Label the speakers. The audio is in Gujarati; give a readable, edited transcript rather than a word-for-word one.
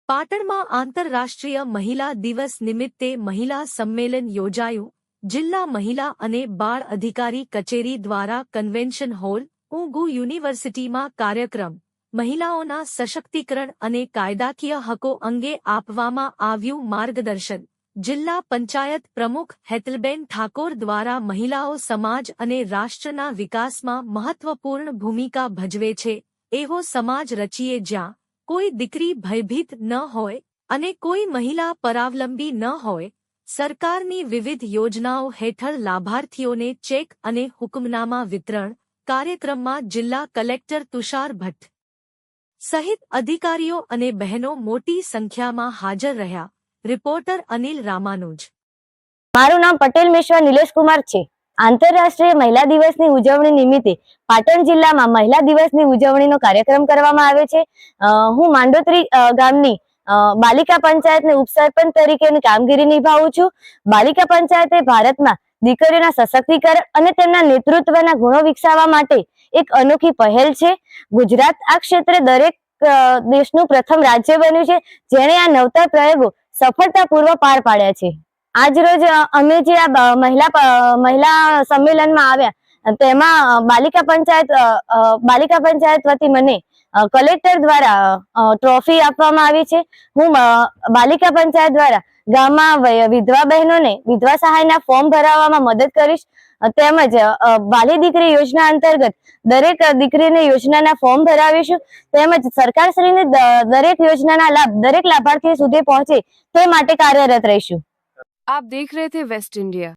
Speaker 1: પાટણમાં આંતરરાષ્ટ્રીય મહિલા દિવસ નિમિત્તે મહિલા સંમેલન યોજાયું. જિલ્લા મહિલા અને બાળ અધિકારી કચેરી દ્વારા કન્વેન્શન હોલ, ઊંઘુ યુનિવર્સિટીમાં કાર્યક્રમ. મહિલાઓના સશક્તિકરણ અને કાયદાકીય હકો અંગે આપવામાં આવ્યું માર્ગદર્શન. જિલ્લા પંચાયત પ્રમુખ હેતલબેન ઠાકોર દ્વારા મહિલાઓ સમાજ અને રાષ્ટ્રના વિકાસમાં મહત્વપૂર્ણ ભૂમિકા ભજવે છે એવો સમાજ રચીએ જ્યાં કોઈ દીકરી ભયભીત ન હોય અને કોઈ મહિલા પરાવલંબી ન હોય. સરકારની વિવિધ યોજનાઓ હેઠળ લાભાર્થીઓને ચેક અને હુકમનામા વિતરણ કાર્યક્રમમાં જિલ્લા કલેક્ટર તુષાર ભટ્ટ સહિત અધિકારીઓ અને બહેનો મોટી સંખ્યામાં હાજર રહ્યા. રિપોર્ટર અનિલ રામાનુજ.
Speaker 2: મારું નામ પટેલ મેશ્વા નિલેશ કુમાર છે. આંતરરાષ્ટ્રીય મહિલા દિવસની ઉજવણી નિમિત્તે પાટણ જિલ્લામાં મહિલા દિવસની ઉજવણીનો કાર્યક્રમ કરવામાં આવે છે. હું માંડોતરી ગામની બાલિકા પંચાયતની ઉપસરપંચ તરીકેની કામગીરી નિભાવું છું. બાલિકા પંચાયત એ ભારતમાં દીકરીઓના સશક્તિકરણ અને તેમના નેતૃત્વના ગુણો વિકસાવવા માટે એક અનોખી પહેલ છે. ગુજરાત આ ક્ષેત્રે દરેક દેશનું પ્રથમ રાજ્ય બન્યું છે જેણે આ નવતર પ્રયોગો સફળતાપૂર્વક પાર પાડ્યા છે. આજ રોજ અમે જે આ મહિલા સંમેલનમાં આવ્યા તેમાં બાલિકા પંચાયત વતી મને કલેક્ટર દ્વારા ટ્રોફી આપવામાં આવી છે. હું બાલિકા પંચાયત દ્વારા ગામમાં વિધવા બહેનોને વિધવા સહાયના ફોર્મ ભરાવવામાં મદદ કરીશ. તેમજ બાલી દીકરી યોજના અંતર્ગત દરેક દીકરીને યોજનાના ફોર્મ ભરાવીશું. તેમજ સરકારશ્રીને દરેક યોજનાના લાભ દરેક લાભાર્થીઓ સુધી પહોંચે તે માટે કાર્યરત રહીશું.
Speaker 3: आप देख रहे थे वेस्ट इंडिया।